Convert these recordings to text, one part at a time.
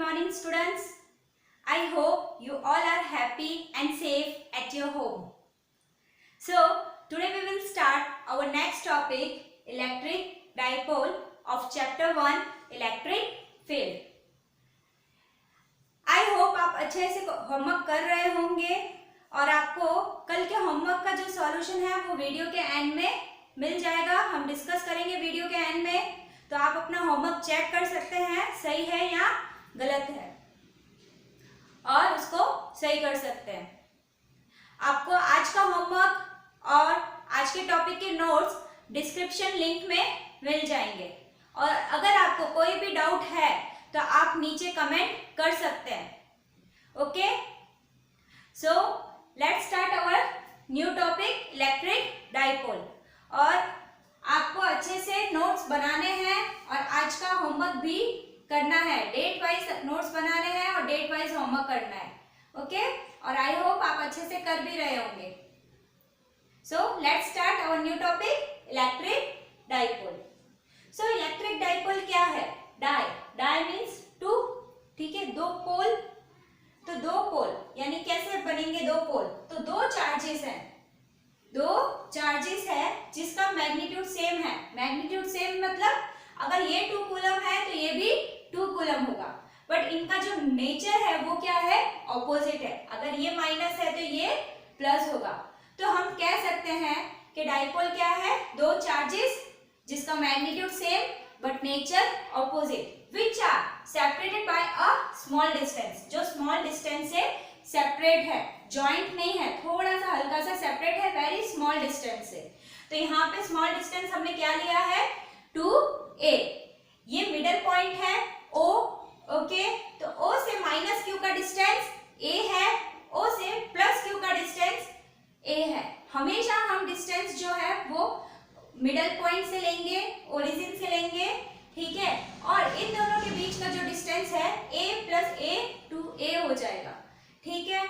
morning students. I hope you all are happy and safe at your home. So today we will start our next topic, electric dipole of chapter 1 electric field. I hope आप अच्छे से homework कर रहे होंगे और आपको कल के होमवर्क का जो सॉल्यूशन है वो वीडियो के एंड में मिल जाएगा. हम डिस्कस करेंगे वीडियो के एंड में, तो आप अपना होमवर्क चेक कर सकते हैं सही है या गलत है और उसको सही कर सकते हैं. आपको आज का होमवर्क और आज के टॉपिक के नोट्स डिस्क्रिप्शन लिंक में मिल जाएंगे और अगर आपको कोई भी डाउट है तो आप नीचे कमेंट कर सकते हैं. Okay, so let's start our new topic electric dipole. और आपको अच्छे से नोट्स बनाने हैं और आज का होमवर्क भी करना है. डेट वाइज नोट्स बनाने हैं और डेट वाइज होमवर्क करना है. ओके, और आई होप आप अच्छे से कर भी रहे होंगे. So let's start our new topic electric dipole. So electric dipole क्या है? Di means two. ठीक है, दो पोल. तो दो पोल यानी कैसे बनेंगे दो पोल? तो दो चार्जेस हैं, दो चार्जेस है जिसका मैग्नीट्यूड सेम है. मैग्नीट्यूड सेम मतलब अगर ये 2 कूलम है तो ये भी 2 कूलम होगा, बट इनका जो नेचर है वो क्या है? ऑपोजिट है. अगर ये माइनस है तो ये प्लस होगा. तो हम कह सकते हैं कि डाइपोल क्या है? दो चार्जेस जिसका magnitude same but nature opposite, which are separated by a small distance. जो स्मॉल डिस्टेंस से सेपरेट है, जॉइंट नहीं है, थोड़ा सा हल्का सा सेपरेट है, वेरी स्मॉल डिस्टेंस से. तो यहाँ पे स्मॉल डिस्टेंस हमने क्या लिया है? 2a. ये मिडल पॉइंट है O. ओके, तो O से माइनस Q का डिस्टेंस a है, O से प्लस Q का डिस्टेंस a है. हमेशा हम डिस्टेंस जो है वो मिडल पॉइंट से लेंगे, ओरिजिन से लेंगे. ठीक है, और इन दोनों के बीच का जो डिस्टेंस है a प्लस a 2a हो जाएगा. ठीक है,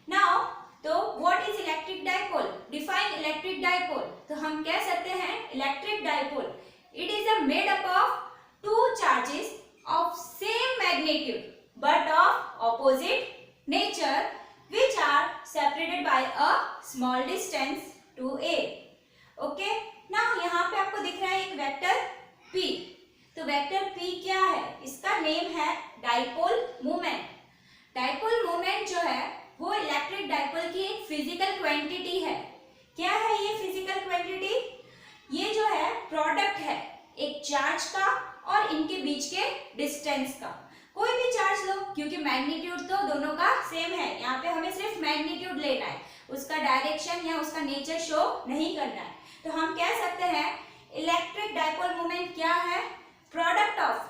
नाउ तो what is electric dipole? Define electric dipole. तो हम कह सकते हैं electric dipole it is a made up of two charges of same magnitude but of opposite nature which are separated by a small distance 2a. Okay, now यहाँ पे आपको दिख रहा है एक वेक्टर p. तो वेक्टर p क्या है? इसका नेम है डाइपोल मोमेंट. डाइपोल मोमेंट जो है वो इलेक्ट्रिक डाइपोल की एक फिजिकल क्वांटिटी है. क्या है ये फिजिकल क्वांटिटी? ये जो है प्रोडक्ट है एक चार्ज का और इनके बीच के डिस्टेंस का. कोई भी चार्ज लो, क्योंकि मैग्नीट्यूड तो दोनों का सेम है. यहाँ पे हमें सिर्फ मैग्नीट्यूड लेना है, उसका डायरेक्शन या उसका नेचर शो नहीं करना है. तो हम कह सकते हैं इलेक्ट्रिक डाइपोल मोमेंट क्या है? Product of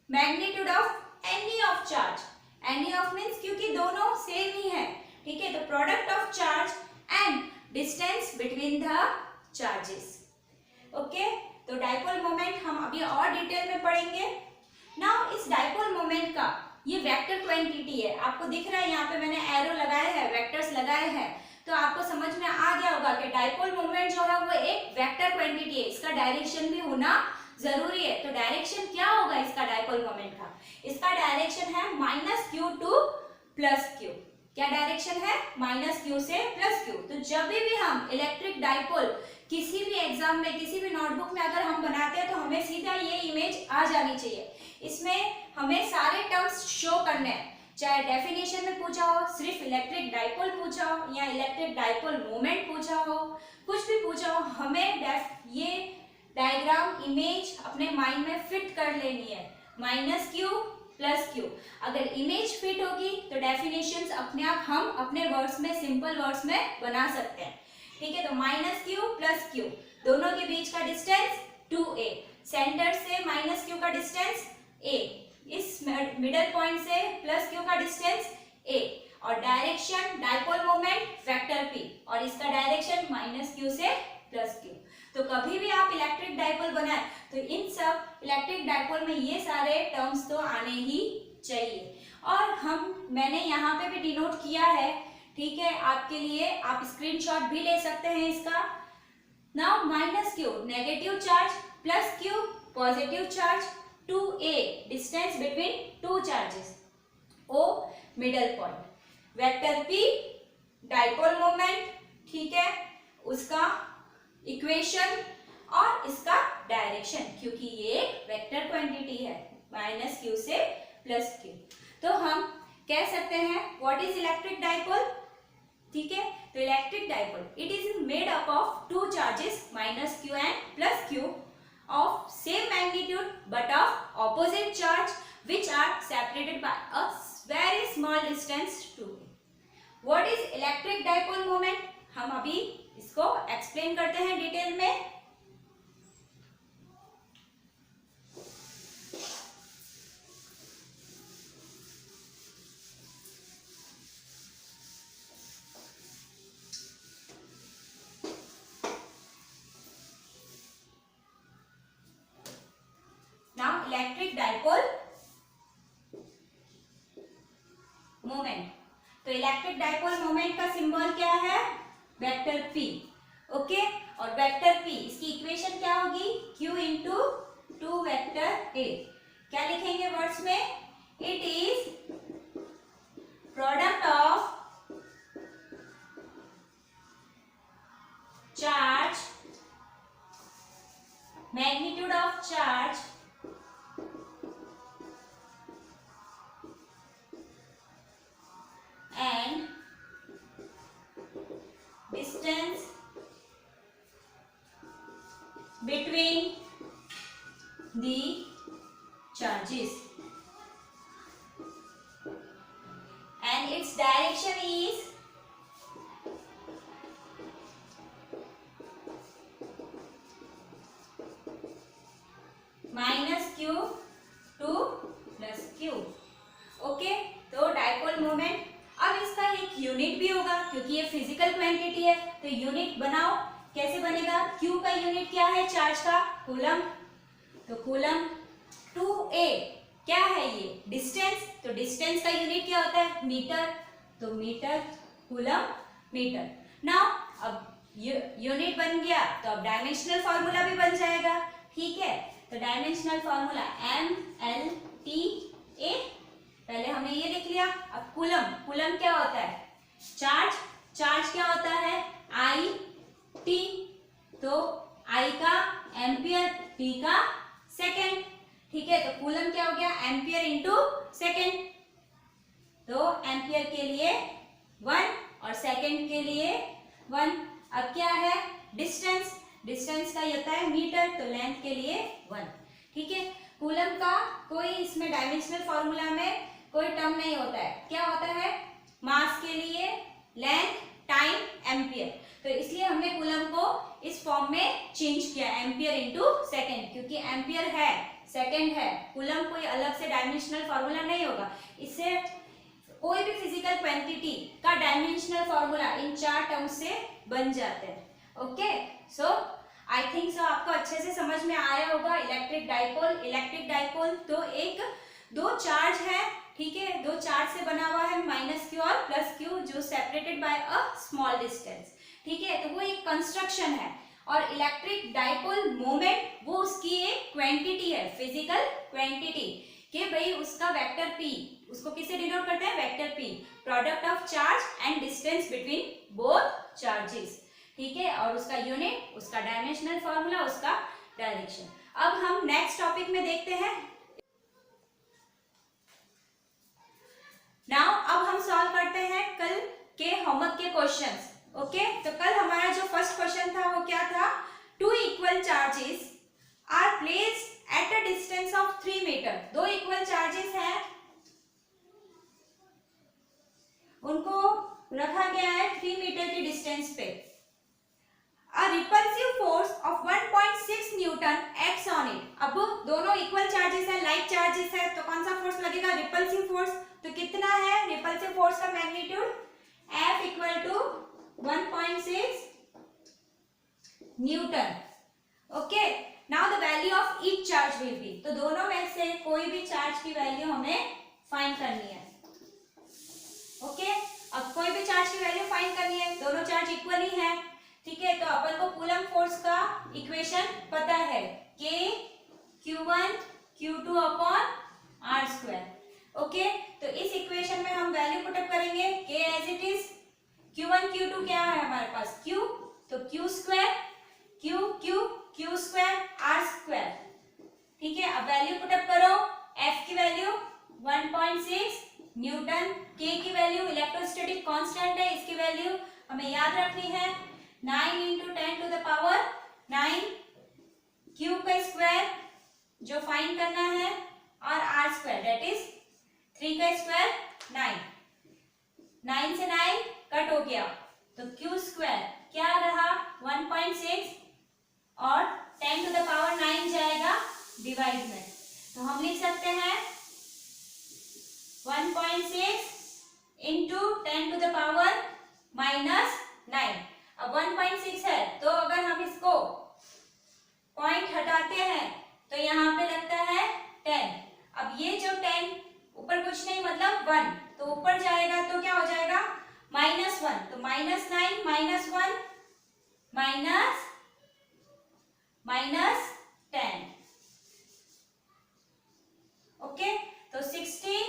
magnitude of any of charge. Any of means क्योंकि दोनों सेम ही है. ठीक है, तो product of charge and distance between the charges. Okay, तो डाइपोल मोमेंट हम अभी और डिटेल में पढ़ेंगे. नाउ इस डाइपोल मोमेंट का ये वेक्टर क्वांटिटी है. आपको दिख रहा है यहाँ पे मैंने एरो लगाए हैं, वेक्टर्स लगाए हैं, तो आपको समझ में आ गया होगा कि डाइपोल मोमेंट जो है वो एक वेक्टर क्वांटिटी है. इसका डायरेक्शन भी होना जरूरी है. तो डायरेक्शन क्या होगा इसका डाइपोल मोमेंट का? इसका डायरेक्शन है minus Q two plus Q. क्या डायरेक्शन है? माइनस क्यू से प्लस क्यू. तो जब भी हम इलेक्ट्रिक डाइपोल किसी भी एग्जाम में, किसी भी नोटबुक में अगर हम बनाते हैं तो हमें सीधा ये इमेज आ जानी चाहिए. इसमें हमें सारे टर्म्स शो करने हैं, चाहे डेफिनेशन में पूछा हो, सिर्फ इलेक्ट्रिक डाइपोल पूछा हो या इलेक्ट्रिक डाइपोल मोमेंट पूछा हो, कुछ भी पूछा हो, हमें ये डायग्राम इमेज अपने माइंड में फिट कर लेनी है. Minus Q plus Q. अगर इमेज फिट होगी तो डेफिनेशंस अपने आप हम अपने वर्ड्स में, सिंपल वर्ड्स में बना सकते हैं. ठीक है, तो माइनस क्यू प्लस क्यू, दोनों के बीच का डिस्टेंस 2a. सेंटर से माइनस क्यू का डिस्टेंस a, इस मिडल पॉइंट से प्लस क्यू का डिस्टेंस a, और direction dipole moment vector p, और इसका डायरेक्शन माइनस क्यू से प्लस क्यू. तो कभी भी आप इलेक्ट्रिक डाइपोल बनाए तो इन सब इलेक्ट्रिक डाइपोल में ये सारे टर्म्स तो आने ही चाहिए. और मैंने यहाँ पे भी डिनोट किया है. ठीक है, आपके लिए आप स्क्रीनशॉट भी ले सकते हैं इसका. Now minus Q negative charge, plus Q positive charge, 2a distance between two charges. O middle point. Vector P dipole moment, ठीक है, उसका इक्वेशन और इसका डायरेक्शन, क्योंकि ये एक वेक्टर क्वांटिटी है माइनस क्यू से प्लस क्यू। तो हम कह सकते हैं व्हाट इज इलेक्ट्रिक डाइपोल, ठीक है। तो electric dipole it is made up of two charges minus Q and plus Q of same magnitude but of opposite charge which are separated by a very small distance to it. What is electric dipole moment? हम अभी इसको explain करते हैं detail में। Electric dipole moment, तो electric dipole moment का symbol क्या है, वेक्टर P, ओके। और वेक्टर P इसकी इक्वेशन क्या होगी, Q इंटू 2 वेक्टर A। क्या लिखेंगे वर्ड्स में, it is product of charge, magnitude of charge and distance between the charges and its direction is minus q to plus q, okay. तो dipole moment, अब इसका एक unit भी होगा क्योंकि ये फिजिकल क्वांटिटी है, तो यूनिट बनाओ, कैसे बनेगा, Q का यूनिट क्या है चार्ज का, कूलम, तो कूलम 2A क्या है ये डिस्टेंस, तो डिस्टेंस का यूनिट क्या होता है मीटर, तो मीटर कूलम मीटर। नाउ अब यूनिट बन गया तो अब डायमेंशनल फार्मूला भी बन जाएगा, ठीक है। तो डायमेंशनल फार्मूला MLTA, पहले हमने ये लिख लिया। अब कूलम, कूलम क्या होता है चार्ज, चार्ज क्या होता है I T, तो I का एम्पियर, T का सेकेंड, ठीक है। तो कूलम क्या हो गया एम्पियर इंटू सेकेंड, तो एम्पियर के लिए 1 और सेकेंड के लिए 1। अब क्या है डिस्टेंस, डिस्टेंस का ये होता है मीटर, तो लेंथ के लिए 1, ठीक है। कूलम का कोई इसमें डायमेंशनल फॉर्मूला में कोई टर्म नहीं होता है, क्या होता है मास के लिए लेंथ टाइम एम्पियर, तो इसलिए हमने कूलम को इस फॉर्म में चेंज किया एम्पियर इंटू सेकेंड, क्योंकि एम्पियर है सेकेंड है, कूलम कोई अलग से डायमेंशनल फॉर्मूला नहीं होगा। इससे कोई भी फिजिकल क्वांटिटी का डायमेंशनल फॉर्मूला इन 4 टर्म्स से बन जाते हैं, okay. So I think so आपको अच्छे से समझ में आया होगा इलेक्ट्रिक डाइपोल। इलेक्ट्रिक डाइपोल तो एक दो चार्ज है, ठीक है, दो चार्ज से बना हुआ है माइनस क्यू और प्लस क्यू जो separated by a small distance, ठीक है। तो वो एक कंस्ट्रक्शन है और इलेक्ट्रिक डाइपोल मोमेंट वो उसकी एक क्वांटिटी है, फिजिकल क्वांटिटी, कि भाई उसका वेक्टर P, उसको किससे डिनोट करते हैं vector P, product of charge and distance between both charges, ठीक है। और उसका यूनिट, उसका डायमेंशनल फॉर्मूला, उसका डायरेक्शन। अब हम नेक्स्ट टॉपिक में देखते हैं। नाउ अब हम सॉल्व करते हैं कल के होमवर्क के क्वेश्चंस, ओके। तो कल हमारा जो फर्स्ट क्वेश्चन था वो क्या था, 2 equal charges are placed at a distance of 3 metre. 2 equal charges हैं, उनको रखा गया है 3 मीटर की डिस्टेंस पे। A repulsive force of 1.6 Newton acts on it. अब दोनों इक्वल चार्जेस है, लाइक चार्जेस है, तो कौन सा फोर्स लगेगा रिपल्सिव फोर्स, तो कितना है रिपल्सिव फोर्स का magnitude F equal to 1.6 newton, okay. Now the value of each charge will be, तो दोनों में से कोई भी चार्ज की वैल्यू हमें फाइंड करनी है, ओके। अब कोई भी चार्ज की वैल्यू फाइंड करनी है, दोनों चार्ज इक्वल ही है, ठीक है। तो अपन को कूलम फोर्स का इक्वेशन पता है, K Q1 Q2 upon R square, okay, तो इस इक्वेशन में हम वैल्यू पुटअप करेंगे k as it is. Q1 Q2 क्या है हमारे पास Q, तो Q square Q Q Q square R square. ठीक है, अब वैल्यू पुटअप करो। F की वैल्यू 1.6 न्यूटन, K की वैल्यू इलेक्ट्रोस्टैटिक कांस्टेंट है, इसकी वैल्यू हमें याद रखनी है 9 × 10 टू द पावर 9, Q का स्क्वायर जो फाइंड करना है और R स्क्वायर दैट इज 3 का स्क्वायर 9, 9 से 9 कट हो गया तो Q स्क्वायर क्या रहा 1.6 और 10 टू द पावर 9 जाएगा डिवाइड में, तो हम लिख सकते हैं 1.6 इंटू 10 टू द पावर -9। अब 1.6 है तो अगर हम इसको पॉइंट हटाते हैं तो यहाँ पे लगता है 10। अब ये जो 10 ऊपर कुछ नहीं मतलब 1, तो ऊपर जाएगा तो क्या हो जाएगा -1, तो -9 -1 -10। ओके, तो 16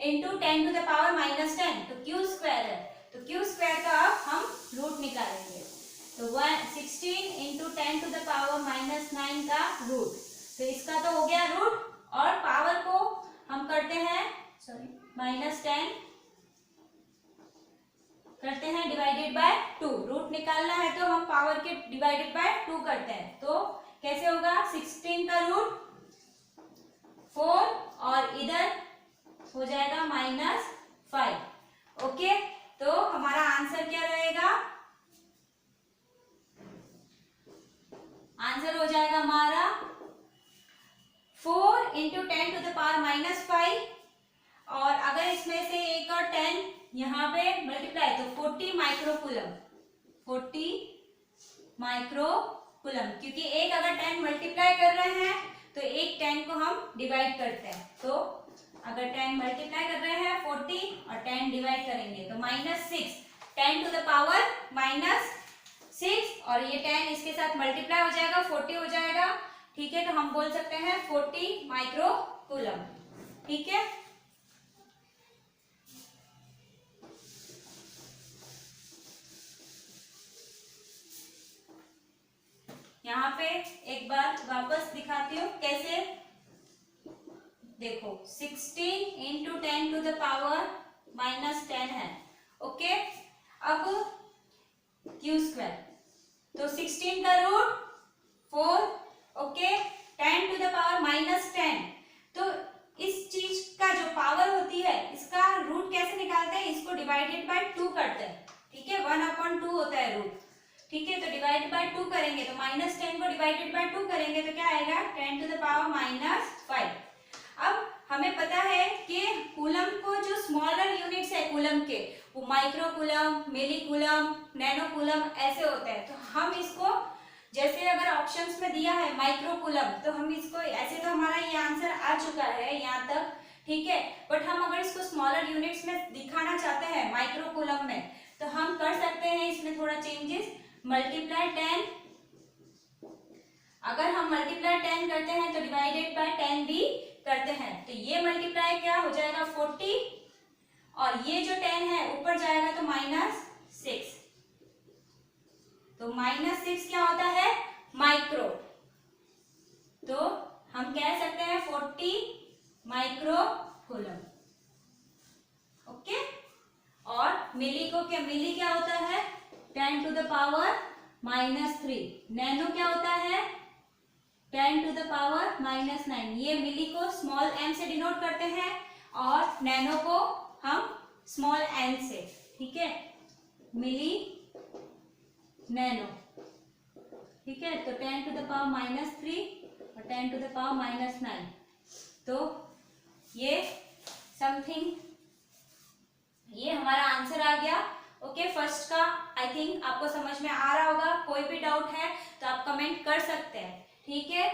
इंटू 10 टू द पावर -10 तो Q स्क्वायर है, तो Q स्क्वायर का अब हम रूट निकालेंगे, तो 16 इंटू 10 टू द पावर -9 का रूट, तो इसका तो हो गया रूट और पावर को हम करते हैं -10 करते हैं डिवाइडेड बाय 2। रूट निकालना है तो हम पावर के डिवाइडेड बाय 2 करते हैं, तो कैसे होगा 16 का रूट 4 और इधर हो जाएगा -5। ओके, तो हमारा आंसर क्या रहेगा, आंसर हो जाएगा हमारा 4 इंटू 10 टू द पावर -5 और अगर इसमें से एक और 10 यहाँ पे मल्टीप्लाई तो 40 माइक्रोकूलम, 40 माइक्रोकूलम, क्योंकि एक अगर 10 मल्टीप्लाई कर रहे हैं तो एक 10 को हम डिवाइड करते हैं, तो अगर 10 मल्टीप्लाई कर रहे हैं 40 और 10 डिवाइड करेंगे तो -6, 10 टू द पावर -6 और ये 10 इसके साथ मल्टीप्लाई हो जाएगा 40 हो जाएगा। ठीक है, तो हम बोल सकते हैं 40 माइक्रोकूलम। ठीक है, यहाँ पे एक बार वापस दिखाती हूँ कैसे, देखो 16 इंटू 10 टू द पावर -10 है। ओके, अब Q स्क्वायर तो 16 का root 4, okay, 10 to the power -10, तो इस चीज का जो पावर होती है इसका रूट कैसे निकालते हैं, इसको डिवाइडेड बाय 2 करते हैं। ठीक है, 1/2 होता है रूट। ठीक है, तो डिवाइड बाय 2 करेंगे तो -10 को डिवाइडेड बाय 2 करेंगे तो क्या आएगा 10 टू द पावर -5। अब हमें पता है कि कूलम को जो स्मॉलर यूनिट्स है कूलम के वो माइक्रोकूलम, मिलीकूलम, नैनोकूलम ऐसे होते हैं, तो हम इसको जैसे अगर ऑप्शंस में दिया है माइक्रोकूलम तो हम इसको ऐसे, तो हमारा ये आंसर आ चुका है यहाँ तक। ठीक है, बट हम अगर इसको स्मॉलर यूनिट्स में दिखाना चाहते हैं माइक्रोकूलम में तो हम कर सकते हैं इसमें थोड़ा चेंजेस, मल्टीप्लाई 10, अगर हम मल्टीप्लाई 10 करते हैं तो डिवाइडेड बाय 10 भी करते हैं, तो ये मल्टीप्लाई क्या हो जाएगा 40 और ये जो 10 है ऊपर जाएगा तो -6, तो -6 क्या होता है माइक्रो, तो हम कह सकते हैं 40 माइक्रोकूलम। ओके, और मिली को क्या, मिली क्या होता है 10 टू द पावर -3, नैनो क्या होता है 10 टू द पावर -9, ये मिली को स्मॉल m से डिनोट करते हैं और नैनो को हम स्मॉल n से। ठीक है, मिली नैनो। ठीक है, तो 10 टू द पावर -3 और 10 टू द पावर -9, तो ये समथिंग ये हमारा आंसर आ गया। ओके, फर्स्ट का आई थिंक आपको समझ में आ रहा होगा, कोई भी डाउट है तो आप कमेंट कर सकते हैं। ठीक है,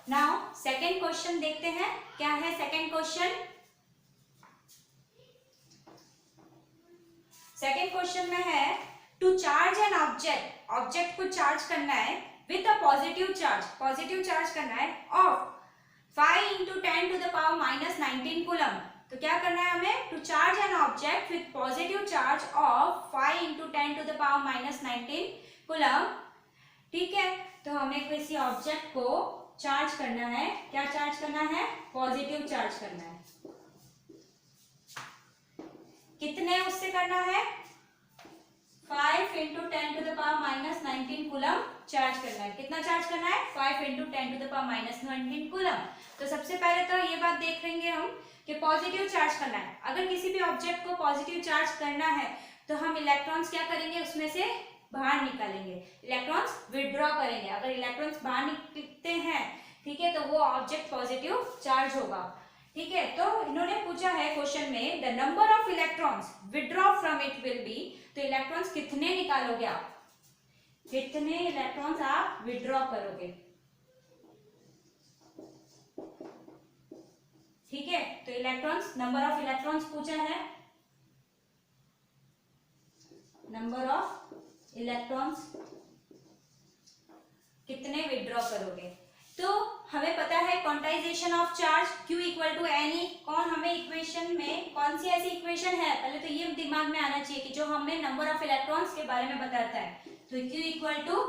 नाउ सेकंड क्वेश्चन देखते हैं क्या है सेकंड क्वेश्चन। सेकंड क्वेश्चन में है to charge an object, object को चार्ज करना है विद अ पॉजिटिव चार्ज करना है of 5 into 10 to the power minus 19 coulomb. तो क्या करना है हमें? To charge an object with positive charge of 5 into 10 to the power minus 19 coulomb. ठीक है, तो हमें किसी ऑब्जेक्ट को चार्ज करना है। क्या चार्ज करना है? पॉजिटिव चार्ज करना है। कितने उससे करना है? 5 into 10 to the power minus 19 coulomb charge करना है। कितना चार्ज करना है? 5 into 10 to the power minus 19 coulomb. तो सबसे पहले तो ये बात देख लेंगे हम कि पॉजिटिव चार्ज करना है। अगर किसी भी ऑब्जेक्ट को पॉजिटिव चार्ज करना है तो हम इलेक्ट्रॉन्स क्या करेंगे? उसमें से बाहर निकालेंगे, इलेक्ट्रॉन्स विड्रॉ करेंगे। अगर इलेक्ट्रॉन्स बाहर निकलते हैं, ठीक है, तो वो ऑब्जेक्ट पॉजिटिव चार्ज होगा। ठीक है, तो इन्होंने पूछा है क्वेश्चन में the number of electrons withdraw from it will be. तो इलेक्ट्रॉन्स कितने निकालोगे आप? कितने इलेक्ट्रॉन्स आप विड्रॉ करोगे? ठीक है, तो इलेक्ट्रॉन्स, नंबर ऑफ इलेक्ट्रॉन्स पूछा है, नंबर ऑफ इलेक्ट्रॉन्स कितने विड्रॉ करोगे? तो हमें पता है quantization of charge Q equal to NE। कौन हमें इक्वेशन में कौन सी ऐसी इक्वेशन है? पहले तो ये दिमाग में आना चाहिए कि जो हमें नंबर ऑफ इलेक्ट्रॉन्स के बारे में बताता है। तो Q equal to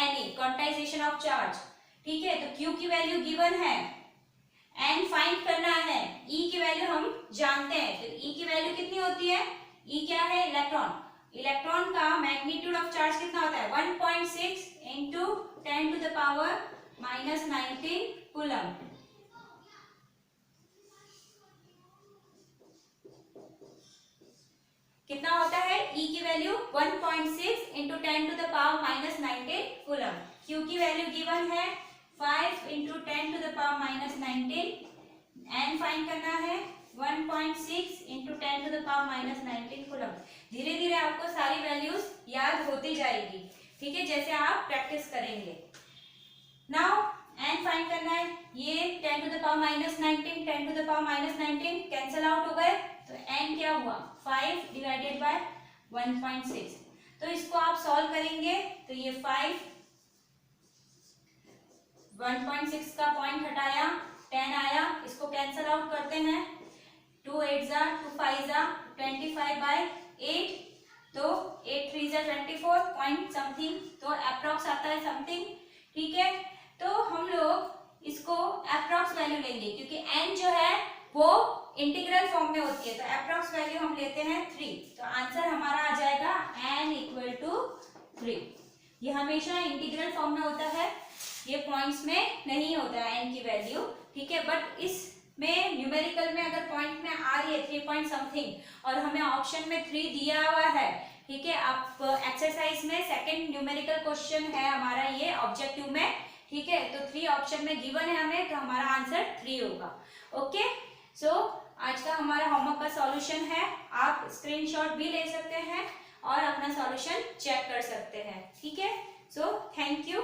NE, quantization of charge. ठीक है, तो Q की वैल्यू गिवन है, N फाइंड करना है, E की वैल्यू हम जानते हैं। तो E की वैल्यू कितनी होती है? E क्या है? इलेक्ट्रॉन। इलेक्ट्रॉन का मैग्नीट्यूड ऑफ चार्ज कितना होता है? 1.6 into 10 to the power minus 19 coulomb. कितना होता है? E की value 1.6 into 10 to the power minus 19 coulomb. Q की वैल्यू गिवन है 5 into 10 to the power minus 19। N find करना है 1.6 into 10 to the power minus 19 coulomb. धीरे धीरे आपको सारी वैल्यूज याद होती जाएगी, ठीक है, जैसे आप प्रैक्टिस करेंगे। नाउ N फाइंड करना है, ये 10 to the power minus 19, 10 to the power minus 19 cancel out हो गए, तो N क्या हुआ? 5 डिवाइडेड बाय 1.6। तो इसको आप सॉल्व करेंगे तो ये 5, 1.6 का पॉइंट हटाया, 10 आया, इसको कैंसल आउट करते हैं। 2 8 जा 2 5 जा 25 बाय 8, तो 8 3 जा 24 पॉइंट समथिंग, तो अप्रॉक्स आता है समथिंग। ठीक है, तो हम लोग इसको अप्रॉक्स वैल्यू लेंगे क्योंकि n जो है वो इंटीग्रल फॉर्म में होती है, तो अप्रॉक्स वैल्यू हम लेते हैं 3। तो आंसर हमारा आ जाएगा n इक्वल टू 3। ये हमेशा इंटीग्रल फॉर्म में होता है, ये पॉइंट्स में नहीं होता है n की वैल्यू। ठीक है, बट इसमें न्यूमेरिकल में अगर पॉइंट में आ रही है 3 पॉइंट समथिंग और हमें ऑप्शन में 3 दिया हुआ है, ठीक है, आप एक्सरसाइज में सेकंड न्यूमेरिकल क्वेश्चन है हमारा ये ऑब्जेक्टिव में, ठीक है, तो 3 ऑप्शन में गिवन है हमें, तो हमारा आंसर 3 होगा। ओके, सो आज का हमारा होमवर्क का सॉल्यूशन है, आप स्क्रीनशॉट भी ले सकते हैं और अपना सॉल्यूशन चेक कर सकते हैं। ठीक है, सो थैंक यू।